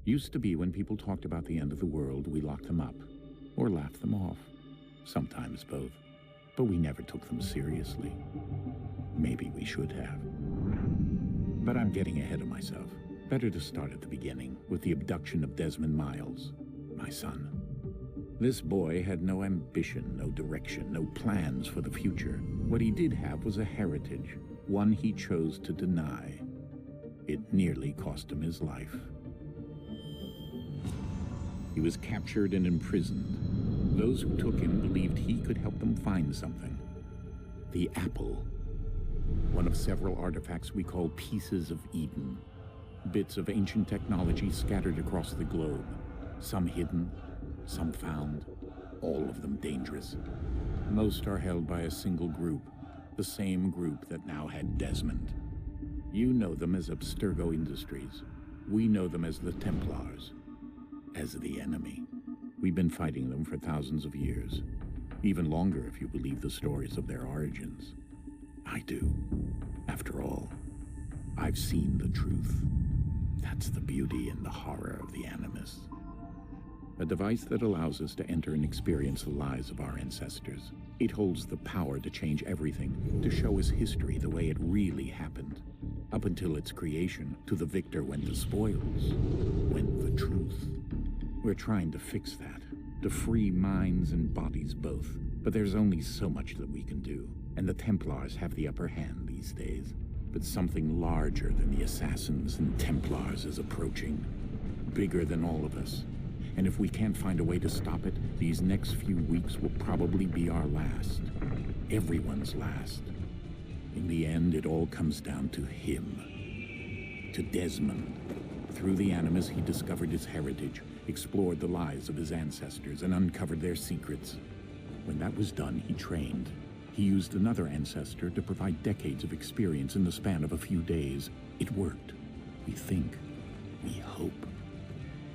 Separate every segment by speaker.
Speaker 1: Used to be when people talked about the end of the world, we locked them up, or laughed them off. Sometimes both. But we never took them seriously. Maybe we should have. But I'm getting ahead of myself. Better to start at the beginning, with the abduction of Desmond Miles, my son. This boy had no ambition, no direction, no plans for the future. What he did have was a heritage, one he chose to deny. It nearly cost him his life. He was captured and imprisoned. Those who took him believed he could help them find something. The apple. One of several artifacts we call pieces of Eden. Bits of ancient technology scattered across the globe. Some hidden, some found, all of them dangerous. Most are held by a single group, the same group that now had Desmond. You know them as Abstergo Industries. We know them as the Templars, as the enemy. We've been fighting them for thousands of years, even longer if you believe the stories of their origins. I do. After all, I've seen the truth. That's the beauty and the horror of the Animus. A device that allows us to enter and experience the lives of our ancestors. It holds the power to change everything, to show us history the way it really happened. Up until its creation, to the victor went the spoils, went the truth. We're trying to fix that, to free minds and bodies both. But there's only so much that we can do, and the Templars have the upper hand these days. But something larger than the Assassins and Templars is approaching, bigger than all of us. And if we can't find a way to stop it, these next few weeks will probably be our last. Everyone's last. In the end, it all comes down to him. To Desmond. Through the Animus, he discovered his heritage, explored the lives of his ancestors, and uncovered their secrets. When that was done, he trained. He used another ancestor to provide decades of experience in the span of a few days. It worked. We think. We hope.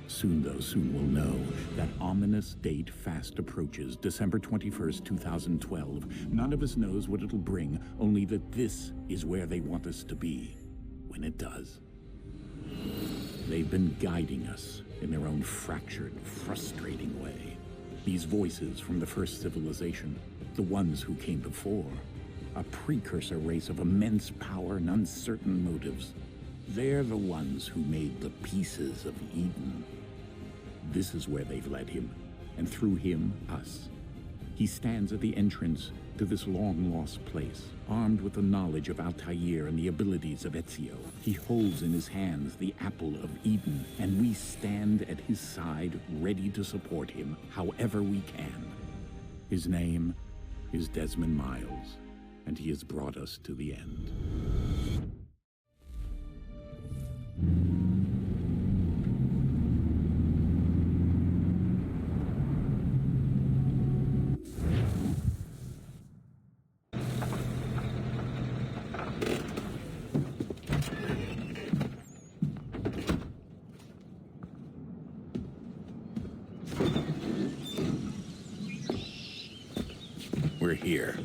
Speaker 1: Soon we'll know. That ominous date fast approaches, December 21st, 2012. None of us knows what it'll bring, only that this is where they want us to be, when it does. They've been guiding us in their own fractured, frustrating way. These voices from the first civilization, the ones who came before, a precursor race of immense power and uncertain motives. They're the ones who made the pieces of Eden. This is where they've led him, and through him, us. He stands at the entrance to this long-lost place, armed with the knowledge of Altair and the abilities of Ezio. He holds in his hands the apple of Eden, and we stand at his side, ready to support him however we can. His name is Desmond Miles, and he has brought us to the end. We're here.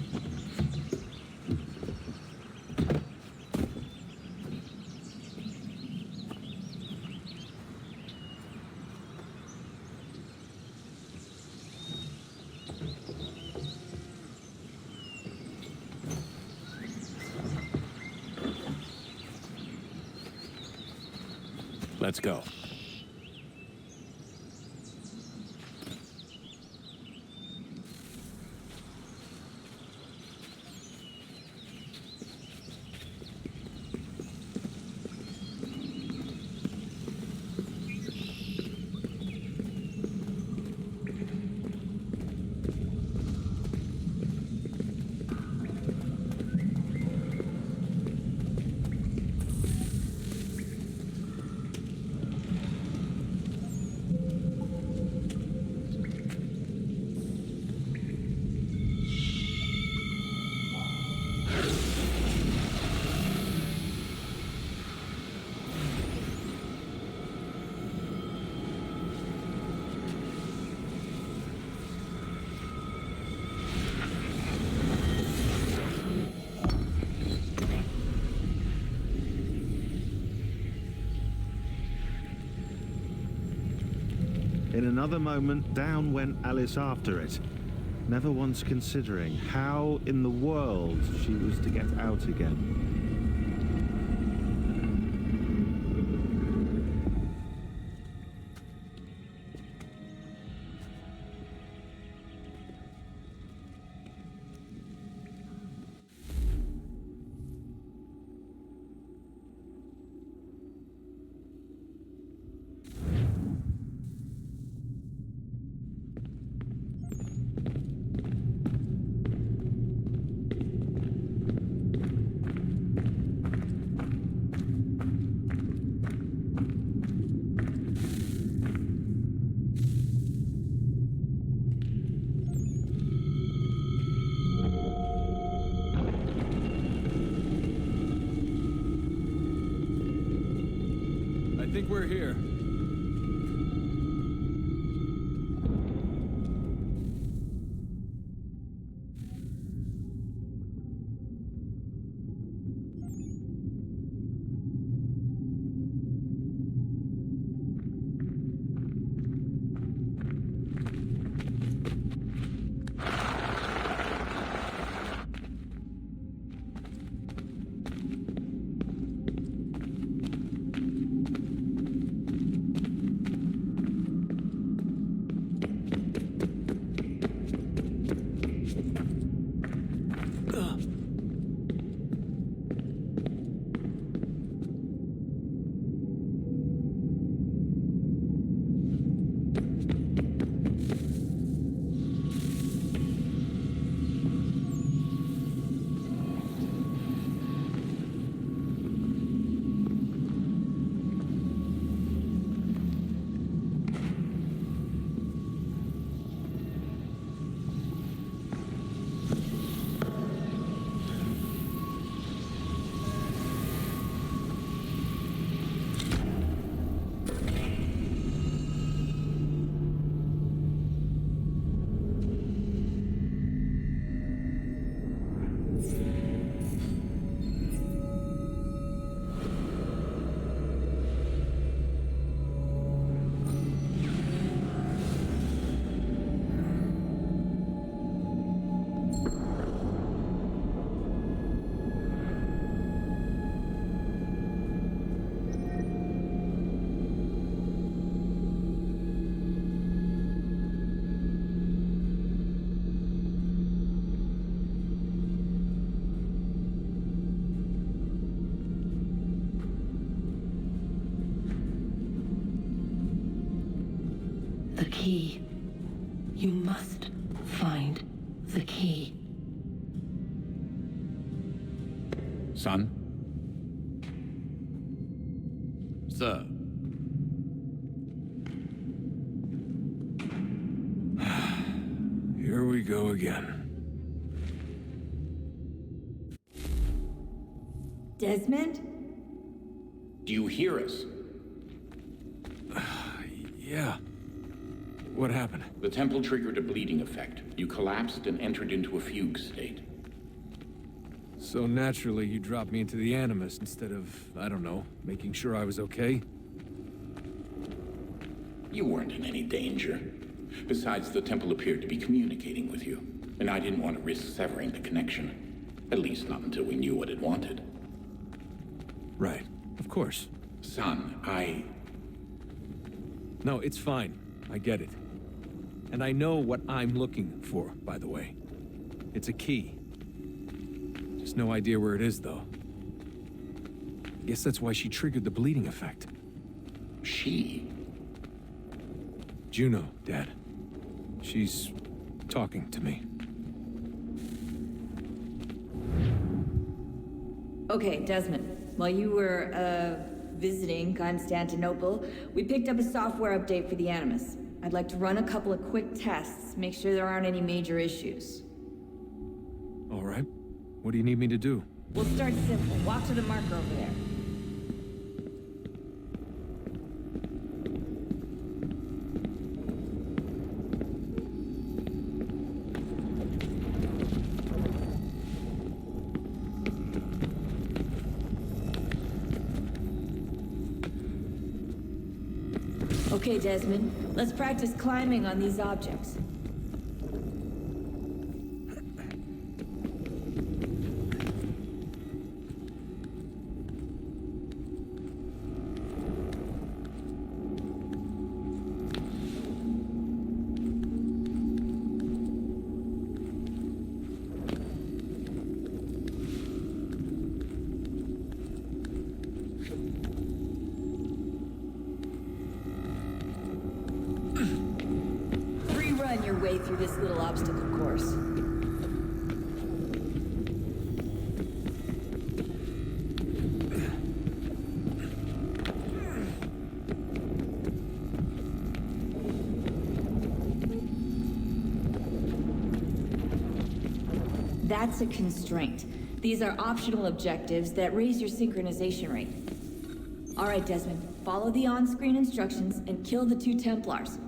Speaker 1: Let's go.
Speaker 2: In another moment, down went Alice after it, never once considering how in the world she was to get out again.
Speaker 3: I think we're here.
Speaker 4: The key. You must find the key.
Speaker 1: Son?
Speaker 3: Sir. Here we go again.
Speaker 5: Desmond?
Speaker 1: Do you hear us?
Speaker 3: Yeah. What happened?
Speaker 1: The temple triggered a bleeding effect. You collapsed and entered into a fugue state.
Speaker 3: So naturally, you dropped me into the Animus instead of, I don't know, making sure I was okay?
Speaker 1: You weren't in any danger. Besides, the temple appeared to be communicating with you, and I didn't want to risk severing the connection. At least not until we knew what it wanted.
Speaker 3: Right. Of course.
Speaker 1: Son,
Speaker 3: No, it's fine. I get it. And I know what I'm looking for, by the way. It's a key. Just no idea where it is, though. Guess that's why she triggered the bleeding effect.
Speaker 1: She?
Speaker 3: Juno, Dad. She's talking to me.
Speaker 5: Okay, Desmond. While you were, visiting Constantinople, we picked up a software update for the Animus. I'd like to run a couple of quick tests, make sure there aren't any major issues.
Speaker 3: All right. What do you need me to do?
Speaker 5: We'll start simple. Walk to the marker over there. Okay, Desmond. Let's practice climbing on these objects. Run your way through this little obstacle course. That's a constraint. These are optional objectives that raise your synchronization rate. All right, Desmond. Follow the on-screen instructions and kill the 2 Templars.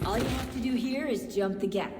Speaker 5: All you have to do here is jump the gap.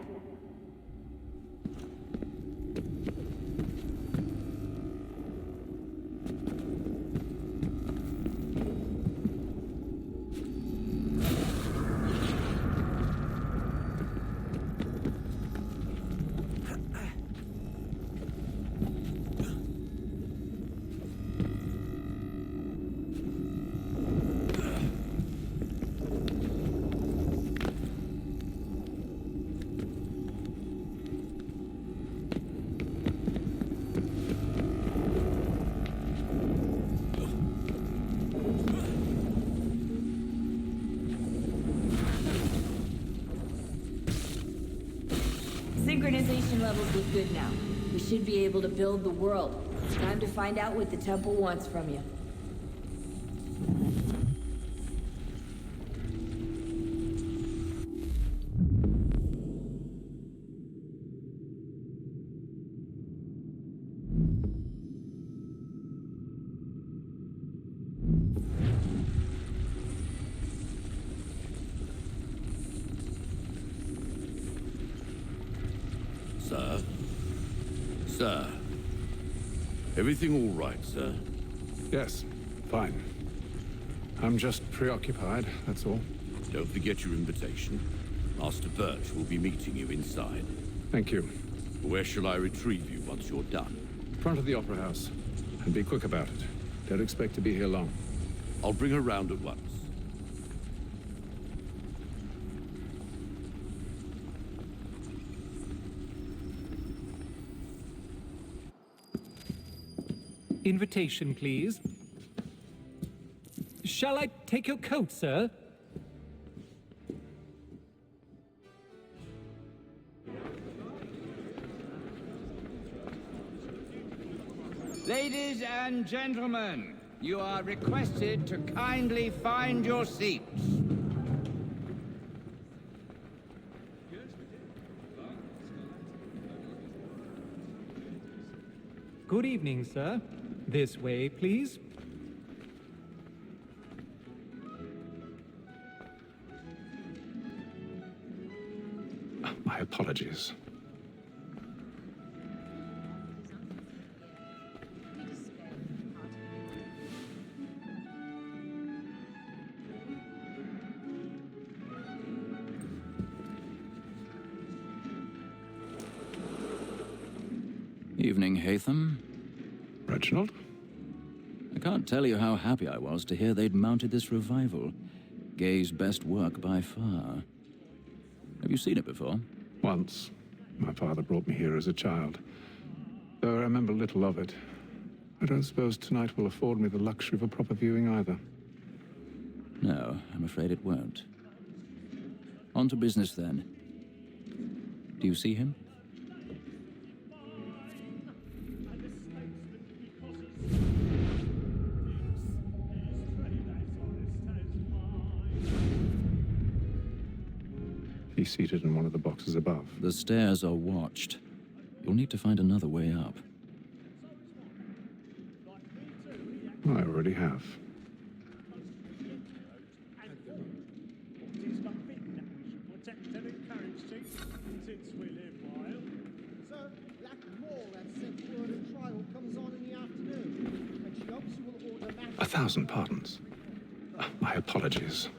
Speaker 5: Synchronization levels look good now. We should be able to build the world. Time to find out what the temple wants from you.
Speaker 6: Sir? Sir? Everything all right, sir?
Speaker 7: Yes, fine. I'm just preoccupied, that's all.
Speaker 6: Don't forget your invitation. Master Birch will be meeting you inside.
Speaker 7: Thank you.
Speaker 6: Where shall I retrieve you once you're done?
Speaker 7: Front of the Opera House. And be quick about it. Don't expect to be here long.
Speaker 6: I'll bring her round at once.
Speaker 8: Invitation, please. Shall I take your coat, sir?
Speaker 9: Ladies and gentlemen, you are requested to kindly find your seats.
Speaker 8: Good evening, sir. This way, please.
Speaker 7: My apologies.
Speaker 10: Evening, Hatham.
Speaker 7: Reginald?
Speaker 10: I can't tell you how happy I was to hear they'd mounted this revival. Gay's best work by far. Have you seen it before?
Speaker 7: Once. My father brought me here as a child. Though I remember little of it. I don't suppose tonight will afford me the luxury of a proper viewing either.
Speaker 10: No, I'm afraid it won't. On to business then. Do you see him?
Speaker 7: He's seated in one of the boxes above.
Speaker 10: The stairs are watched. You'll need to find another way up.
Speaker 7: I already have.
Speaker 11: Sir, Black Mall has sent word a trial comes on in the afternoon, and she hopes you will order matters.
Speaker 7: 1,000 pardons. My apologies.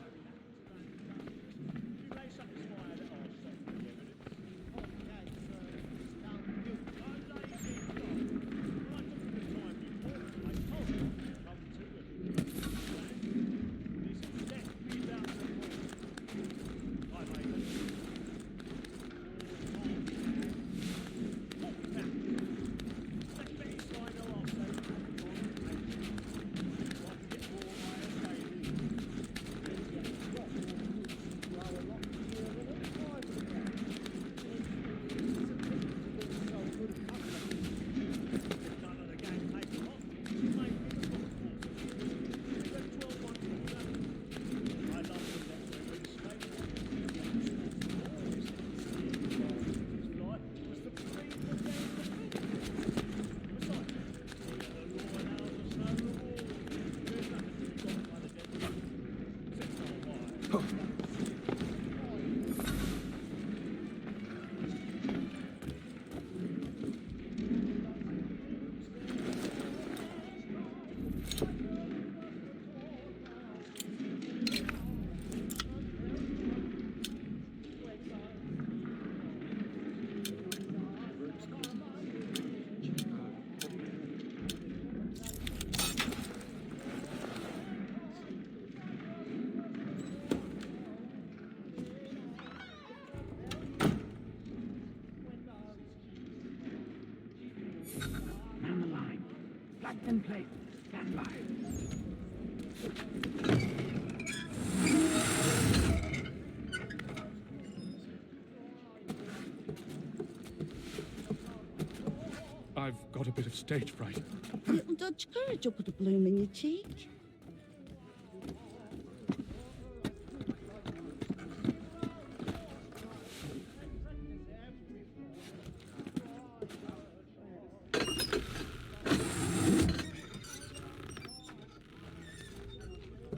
Speaker 12: I've got a bit of stage fright.
Speaker 13: A little Dutch courage will put a bloom in your cheek.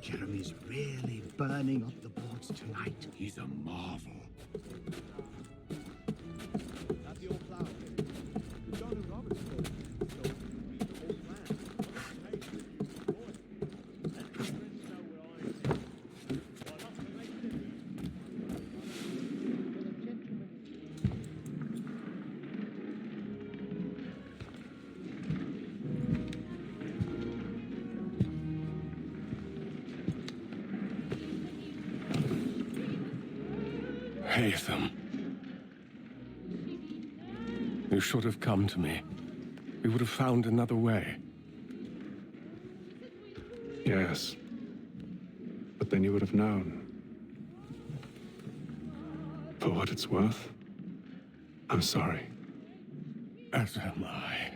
Speaker 14: Jeremy's really burning up the boards tonight.
Speaker 6: He's a marvel.
Speaker 11: Have your flower. John and Robert spoke.
Speaker 12: Haytham. You should have come to me. We would have found another way.
Speaker 7: Yes. But then you would have known. For what it's worth, I'm sorry.
Speaker 12: As am I.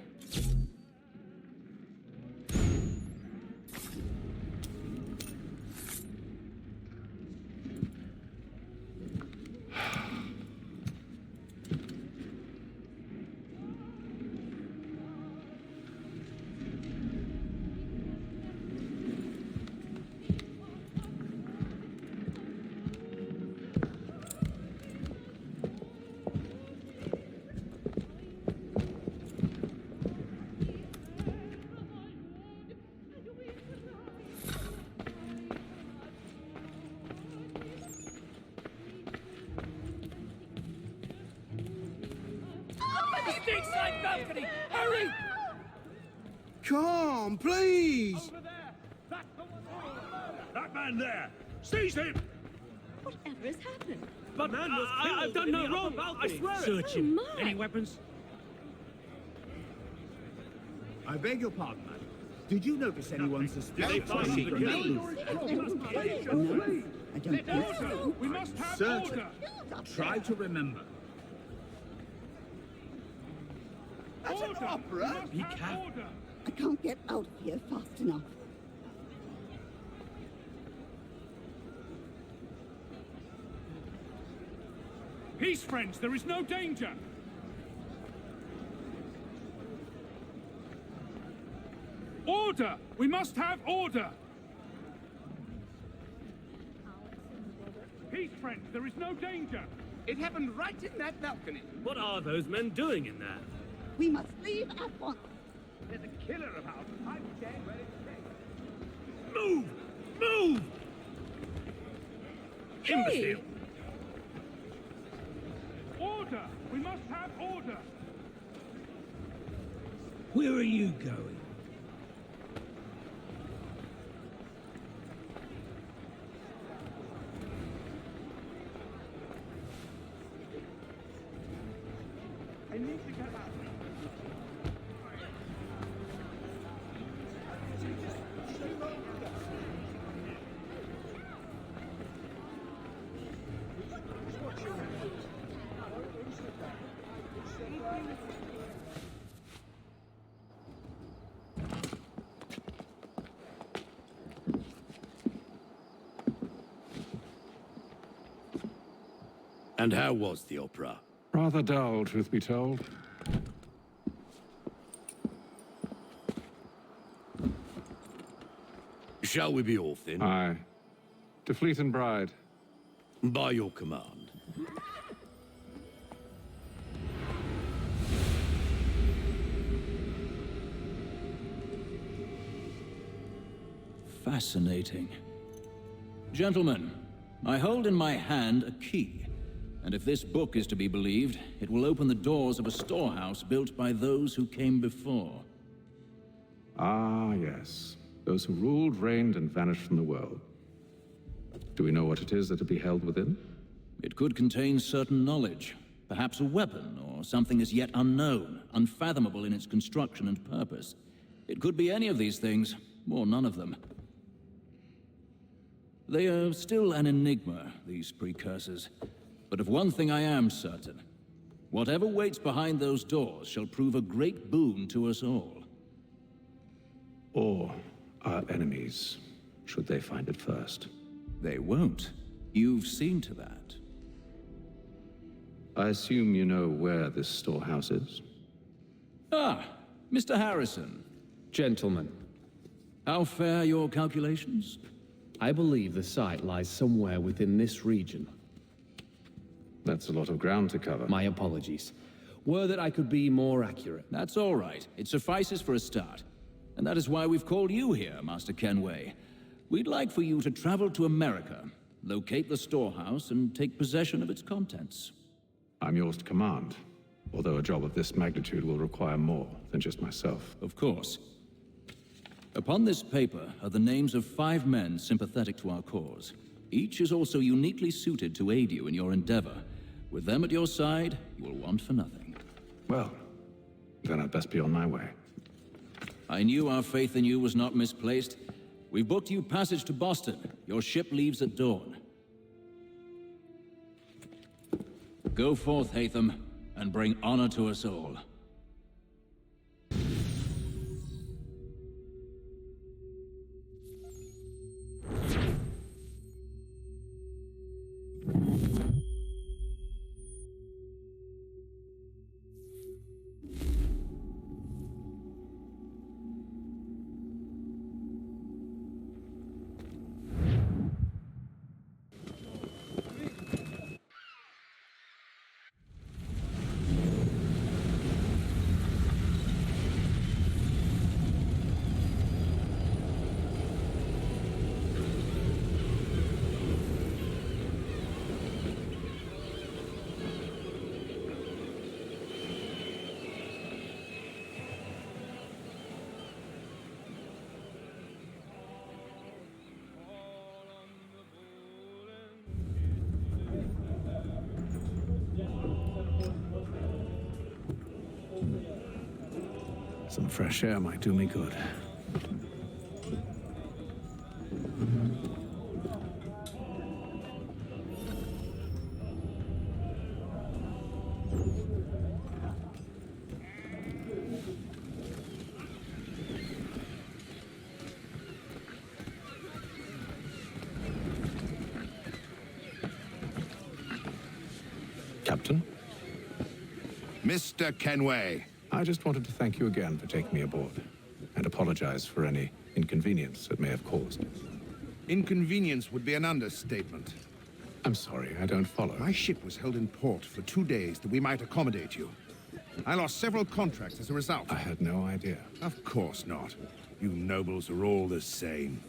Speaker 9: Stateside balcony! Hurry!
Speaker 14: Come, please!
Speaker 6: That man there! Seize him!
Speaker 13: Whatever has happened?
Speaker 9: But man was killed. I've done no wrong. I swear it.
Speaker 13: Search him. My.
Speaker 9: Any weapons?
Speaker 14: I beg your pardon, madam. Did you notice anyone suspicious?
Speaker 9: They possibly
Speaker 14: from
Speaker 9: killed.
Speaker 13: I don't think so.
Speaker 9: We must have
Speaker 14: Certain.
Speaker 9: order.
Speaker 14: Try to remember.
Speaker 11: That's an opera.
Speaker 9: Be careful.
Speaker 13: I can't get out of here fast enough.
Speaker 12: Peace, friends. There is no danger. Order!
Speaker 15: Order! We must have order! Peace, friends. There is no danger.
Speaker 14: It happened right in that balcony.
Speaker 16: What are those men doing in there?
Speaker 13: We must leave at once.
Speaker 14: There's a killer about. I'm dead where it's safe.
Speaker 16: Move! Move!
Speaker 15: Hey! Imbecile! Order! We must have order!
Speaker 16: Where are you going?
Speaker 14: I need to get out.
Speaker 6: And how was the opera?
Speaker 7: Rather dull, truth be told.
Speaker 6: Shall we be off then?
Speaker 7: Aye. To Fleet and Bride.
Speaker 6: By your command.
Speaker 10: Fascinating. Gentlemen, I hold in my hand a key. And if this book is to be believed, it will open the doors of a storehouse built by those who came before.
Speaker 7: Ah, yes. Those who ruled, reigned, and vanished from the world. Do we know what it is that will be held within?
Speaker 10: It could contain certain knowledge, perhaps a weapon, or something as yet unknown, unfathomable in its construction and purpose. It could be any of these things, or none of them. They are still an enigma, these precursors. But of one thing I am certain. Whatever waits behind those doors shall prove a great boon to us all.
Speaker 7: Or our enemies, should they find it first.
Speaker 10: They won't. You've seen to that.
Speaker 7: I assume you know where this storehouse is?
Speaker 10: Ah, Mr. Harrison.
Speaker 17: Gentlemen.
Speaker 10: How fare your calculations?
Speaker 17: I believe the site lies somewhere within this region.
Speaker 7: That's a lot of ground to cover.
Speaker 17: My apologies. Were that I could be more accurate.
Speaker 10: That's all right. It suffices for a start. And that is why we've called you here, Master Kenway. We'd like for you to travel to America, locate the storehouse, and take possession of its contents.
Speaker 7: I'm yours to command, although a job of this magnitude will require more than just myself.
Speaker 10: Of course. Upon this paper are the names of 5 men sympathetic to our cause. Each is also uniquely suited to aid you in your endeavor. With them at your side, you will want for nothing.
Speaker 7: Well, then I'd best be on my way.
Speaker 10: I knew our faith in you was not misplaced. We've booked you passage to Boston. Your ship leaves at dawn. Go forth, Hatham, and bring honor to us all.
Speaker 7: Some fresh air might do me good. Captain?
Speaker 18: Mr. Kenway.
Speaker 7: I just wanted to thank you again for taking me aboard. and apologize for any inconvenience it may have caused.
Speaker 18: Inconvenience would be an understatement.
Speaker 7: I'm sorry, I don't follow.
Speaker 18: My ship was held in port for 2 days that we might accommodate you. I lost several contracts as a result.
Speaker 7: I had no idea.
Speaker 18: Of course not. You nobles are all the same.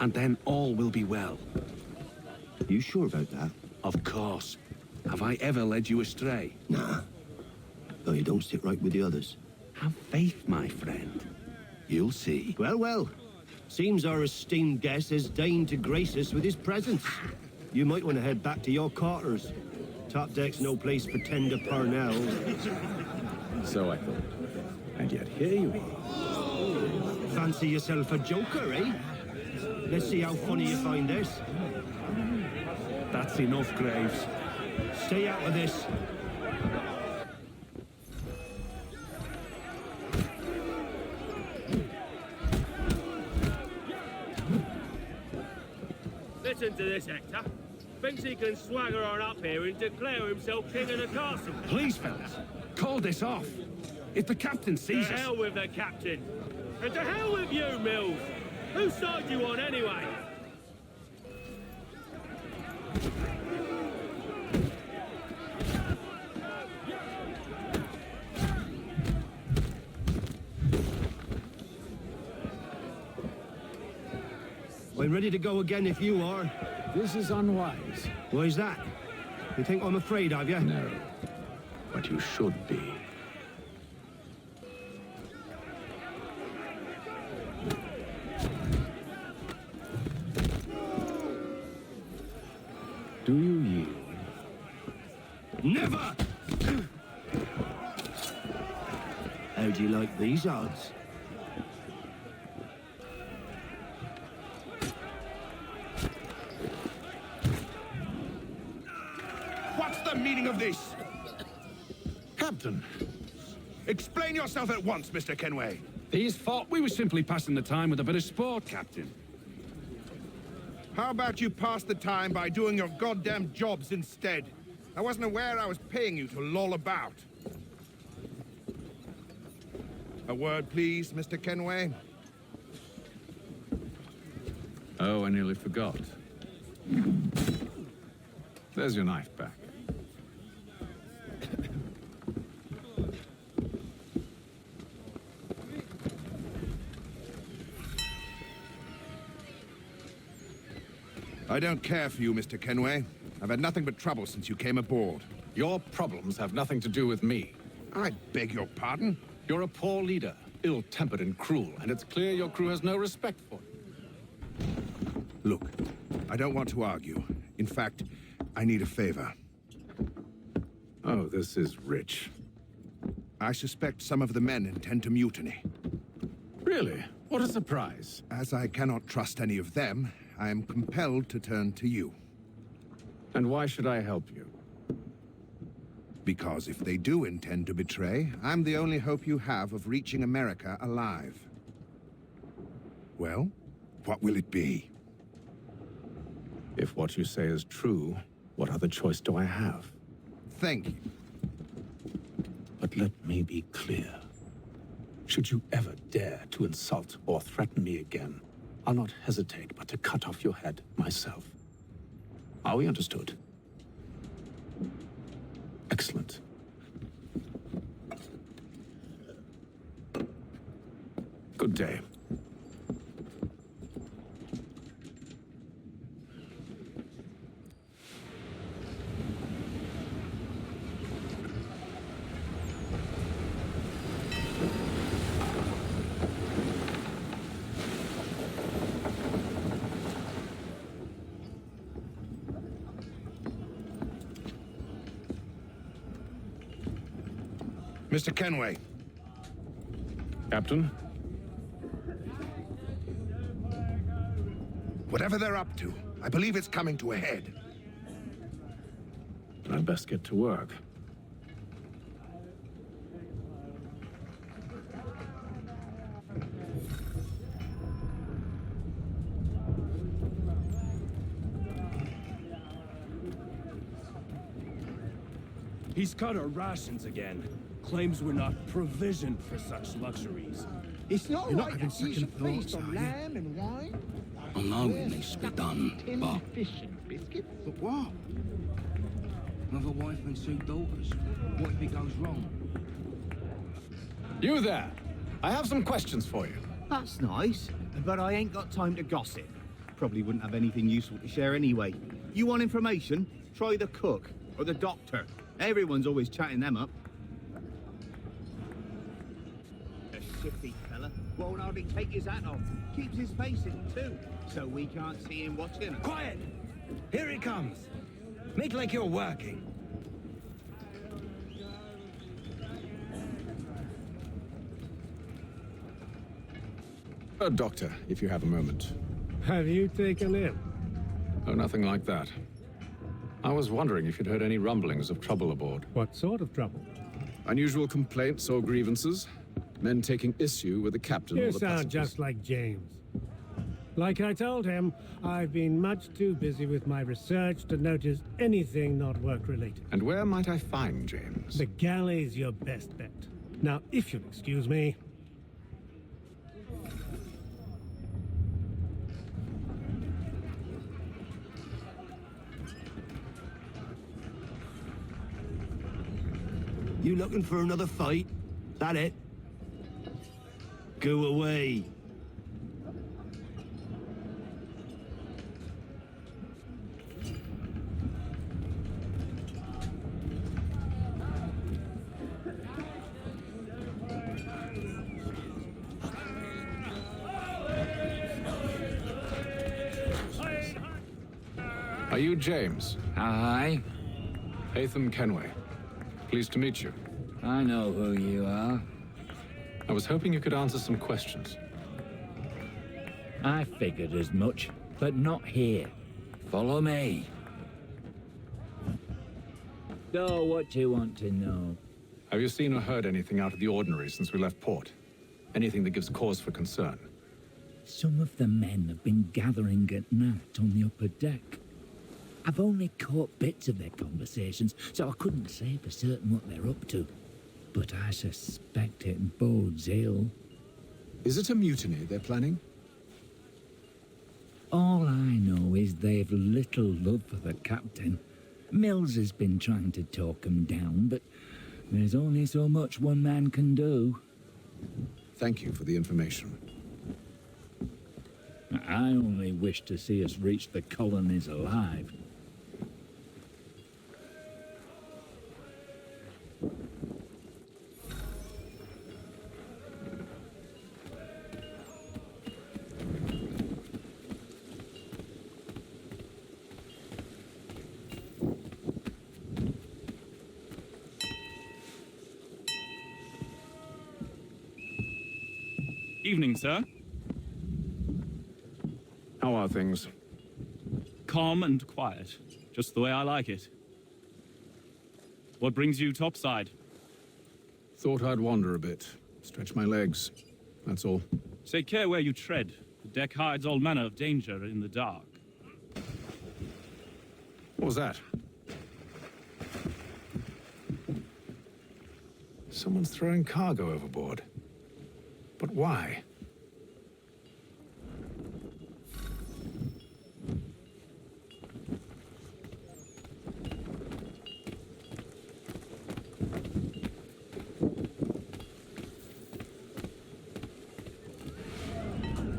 Speaker 19: And then all will be well.
Speaker 20: You sure about that?
Speaker 19: Of course. Have I ever led you astray?
Speaker 20: Nah. Though you don't sit right with the others.
Speaker 19: Have faith, my friend. You'll see.
Speaker 20: Well, well. Seems our esteemed guest has deigned to grace us with his presence. You might want to head back to your quarters. Top deck's no place for tender parnells.
Speaker 7: So I thought. And yet here you are.
Speaker 20: Fancy yourself a joker, eh? Let's see how funny you find this.
Speaker 19: That's enough, Graves.
Speaker 20: Stay out of this.
Speaker 16: Listen to this, Hector. Thinks he can swagger on up here and declare himself king of the castle.
Speaker 19: Please, fellas, call this off. If the captain sees
Speaker 16: To
Speaker 19: us...
Speaker 16: hell with the captain. And to hell with you, Mills. Whose side you on, anyway?
Speaker 20: I'm ready to go again if you are.
Speaker 7: This is unwise.
Speaker 20: Why's that? You think I'm afraid of you?
Speaker 7: No. But you should be. Do you yield?
Speaker 20: Never! How do you like these odds?
Speaker 18: What's the meaning of this?
Speaker 19: Captain,
Speaker 18: Explain yourself at once, Mr. Kenway.
Speaker 19: these thought we were simply passing the time with a bit of sport, Captain.
Speaker 18: How about you pass the time by doing your goddamn jobs instead? I wasn't aware I was paying you to loll about. A word, please, Mr. Kenway.
Speaker 7: Oh, I nearly forgot. There's your knife back.
Speaker 18: I don't care for you, Mr. Kenway. I've had nothing but trouble since you came aboard.
Speaker 7: Your problems have nothing to do with me.
Speaker 18: I beg your pardon?
Speaker 7: You're a poor leader, ill-tempered and cruel, and it's clear your crew has no respect for you.
Speaker 18: Look, I don't want to argue. In fact, I need a favor.
Speaker 7: Oh, this is rich.
Speaker 18: I suspect some of the men intend to mutiny.
Speaker 7: Really? What a surprise.
Speaker 18: As I cannot trust any of them, I am compelled to turn to you.
Speaker 7: And why should I help you?
Speaker 18: Because if they do intend to betray, I'm the only hope you have of reaching America alive. Well, what will it be?
Speaker 7: If what you say is true, what other choice do I have?
Speaker 18: Thank you.
Speaker 7: But let me be clear. Should you ever dare to insult or threaten me again, I'll not hesitate but to cut off your head myself. Are we understood? Excellent. Good day.
Speaker 18: Mr. Kenway.
Speaker 7: Captain?
Speaker 18: Whatever they're up to, I believe it's coming to a head.
Speaker 7: I'd best get to work.
Speaker 19: He's cut our rations again. Claims we're not provisioned for such luxuries.
Speaker 11: It's not
Speaker 19: You're not
Speaker 11: right
Speaker 19: having
Speaker 11: that you
Speaker 19: second
Speaker 11: should feast
Speaker 19: thoughts,
Speaker 11: on
Speaker 19: are you?
Speaker 11: lamb and wine.
Speaker 6: I know it needs to be done, but...
Speaker 11: Fish and biscuits?
Speaker 6: But what? Another wife and 2 daughters. What if it goes wrong?
Speaker 21: You there! I have some questions for you.
Speaker 22: That's nice, but I ain't got time to gossip. Probably wouldn't have anything useful to share anyway. You want information? Try the cook or the doctor. Everyone's always chatting them up. A shifty fella won't hardly take his hat off. Keeps his face hidden too, so we can't see him watching us.
Speaker 19: Quiet! Here it comes. Make like you're working.
Speaker 12: Doctor, if you have a moment.
Speaker 23: Have you taken ill?
Speaker 12: Oh, nothing like that. I was wondering if you'd heard any rumblings of trouble aboard.
Speaker 23: What sort of trouble?
Speaker 12: Unusual complaints or grievances? Men taking issue with the captain or
Speaker 23: You
Speaker 12: the
Speaker 23: sound
Speaker 12: passengers?
Speaker 23: just like James. Like I told him, I've been much too busy with my research to notice anything not work-related.
Speaker 12: And where might I find James?
Speaker 23: The galley's your best bet. Now, if you'll excuse me...
Speaker 20: You looking for another fight? That it? Go away.
Speaker 12: Are you James?
Speaker 24: Aye.
Speaker 12: Hatham Kenway. Pleased to meet you.
Speaker 24: I know who you are.
Speaker 12: I was hoping you could answer some questions.
Speaker 24: I figured as much, but not here. Follow me. So, what do you want to know?
Speaker 12: Have you seen or heard anything out of the ordinary since we left port? Anything that gives cause for concern?
Speaker 24: Some of the men have been gathering at night on the upper deck. I've only caught bits of their conversations, so I couldn't say for certain what they're up to. But I suspect it bodes ill.
Speaker 12: Is it a mutiny they're planning?
Speaker 24: All I know is they've little love for the captain. Mills has been trying to talk him down, but there's only so much one man can do.
Speaker 12: Thank you for the information.
Speaker 24: I only wish to see us reach the colonies alive.
Speaker 25: Evening, sir.
Speaker 12: How are things?
Speaker 25: Calm and quiet. Just the way I like it. What brings you topside?
Speaker 12: Thought I'd wander a bit. Stretch my legs. That's all.
Speaker 25: Take care where you tread. The deck hides all manner of danger in the dark.
Speaker 12: What was that? Someone's throwing cargo overboard. But why?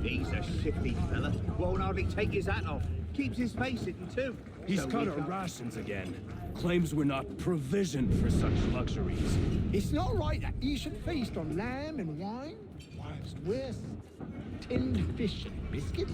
Speaker 22: He's a shifty fella. Won't hardly take his hat off. Keeps his face hidden too.
Speaker 19: He's
Speaker 22: So
Speaker 19: cut
Speaker 22: we
Speaker 19: our
Speaker 22: can't-
Speaker 19: rations again. Claims we're not provisioned for such luxuries.
Speaker 11: It's not right that you should feast on lamb and wine, whilst we're tinned fish and biscuits.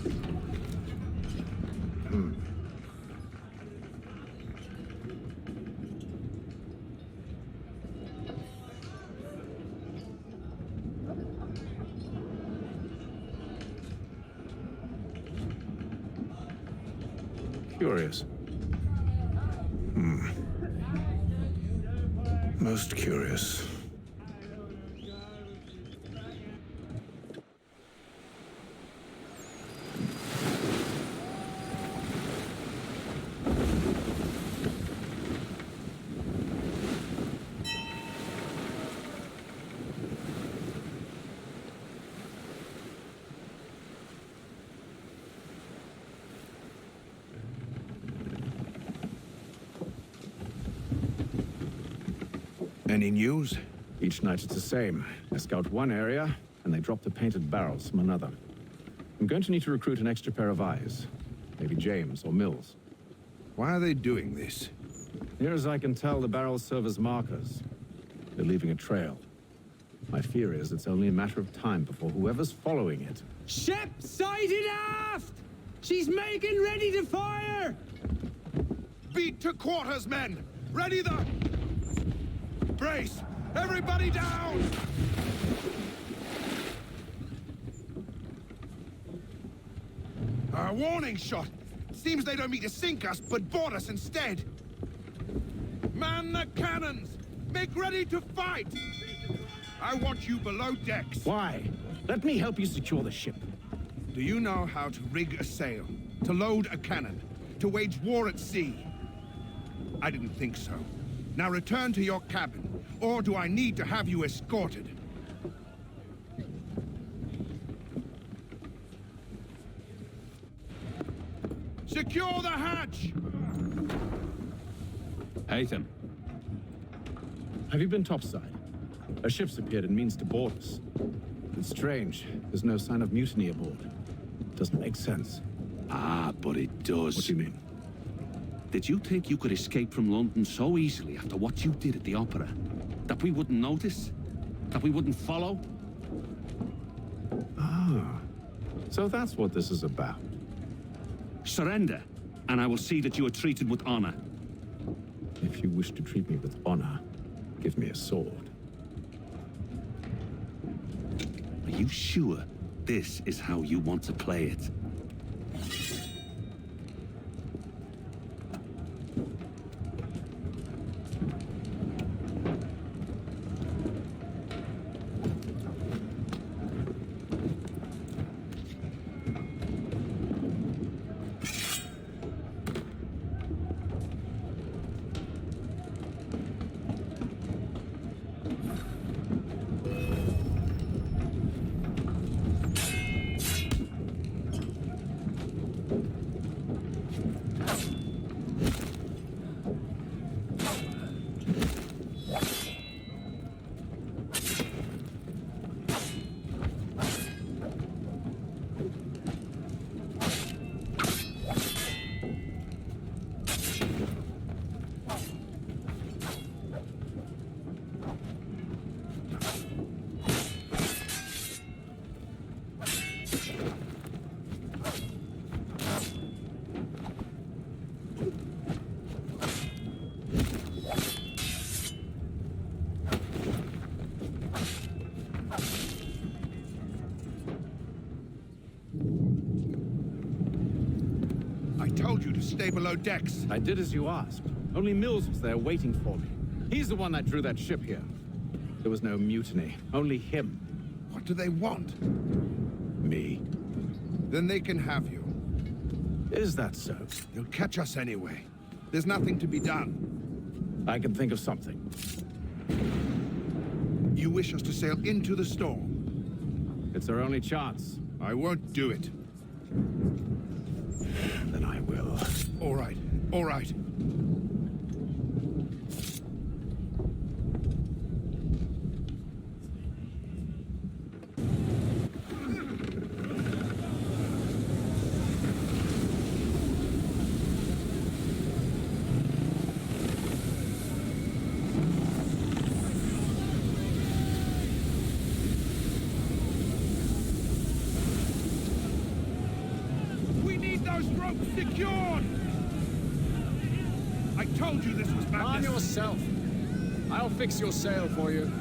Speaker 12: Curious. Most curious.
Speaker 18: Any news?
Speaker 12: Each night it's the same. I scout one area, and they drop the painted barrels from another. I'm going to need to recruit an extra pair of eyes. Maybe James or Mills.
Speaker 18: Why are they doing this?
Speaker 12: Near as I can tell, the barrels serve as markers. They're leaving a trail. My fear is it's only a matter of time before whoever's following it.
Speaker 22: Ship sighted aft! She's making ready to fire!
Speaker 18: Beat to quarters, men! Ready the... Brace! Everybody down! A warning shot! Seems they don't mean to sink us, but board us instead! Man the cannons! Make ready to fight! I want you below decks.
Speaker 12: Why? Let me help you secure the ship.
Speaker 18: Do you know how to rig a sail? To load a cannon? To wage war at sea? I didn't think so. Now return to your cabin, or do I need to have you escorted? Secure the hatch!
Speaker 12: Haytham. Have you been topside? A ship's appeared and means to board us. It's strange. There's no sign of mutiny aboard. Doesn't make sense.
Speaker 1: Ah, but it does.
Speaker 12: What do you mean?
Speaker 1: Did you think you could escape from London so easily after what you did at the opera? That we wouldn't notice? That we wouldn't follow?
Speaker 12: Ah, so that's what this is about.
Speaker 1: Surrender, and I will see that you are treated with honor.
Speaker 12: If you wish to treat me with honor, give me a sword.
Speaker 1: Are you sure this is how you want to play it?
Speaker 18: Told you to stay below decks.
Speaker 12: I did as you asked. Only Mills was there waiting for me. He's the one that drew that ship here. There was no mutiny, only him.
Speaker 18: What do they want?
Speaker 12: Me.
Speaker 18: Then they can have you.
Speaker 12: Is that so?
Speaker 18: You'll catch us anyway. There's nothing to be done.
Speaker 12: I can think of something.
Speaker 18: You wish us to sail into the storm?
Speaker 12: It's our only chance.
Speaker 18: I won't do it.
Speaker 12: Then I will.
Speaker 18: All right, all right. Secured! I told you this was madness.
Speaker 21: Arm yourself. I'll fix your sail for you.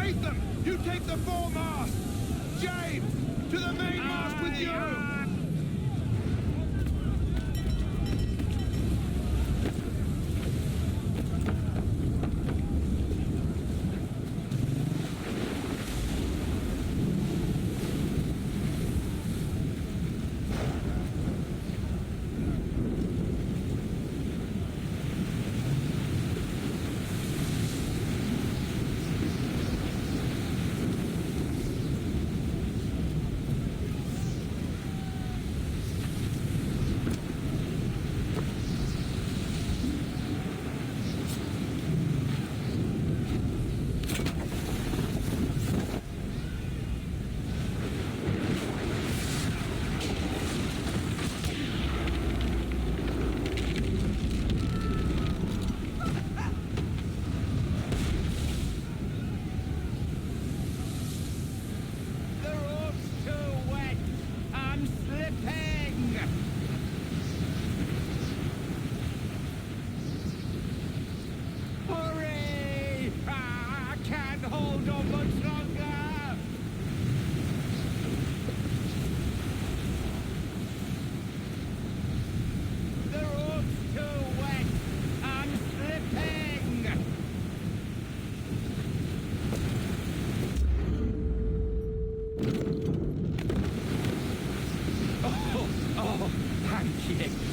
Speaker 18: Latham, you take the foremast! James, to the mainmast with you!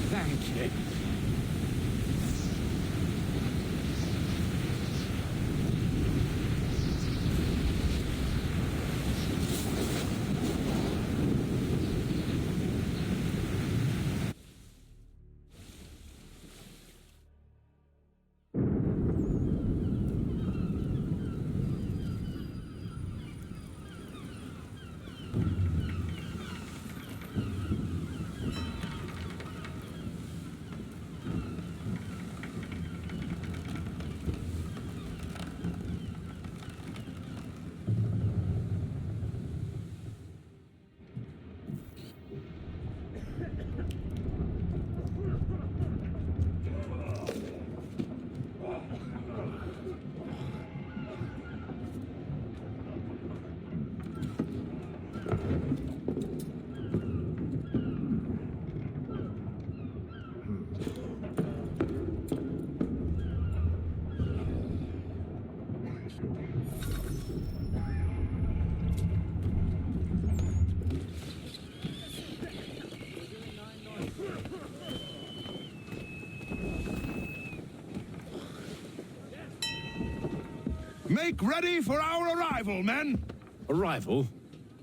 Speaker 9: Thank you.
Speaker 18: Make ready for our arrival, men!
Speaker 12: Arrival?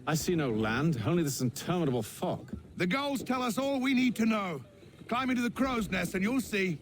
Speaker 12: I see no land, only this interminable fog.
Speaker 18: The gulls tell us all we need to know. Climb into the crow's nest and you'll see.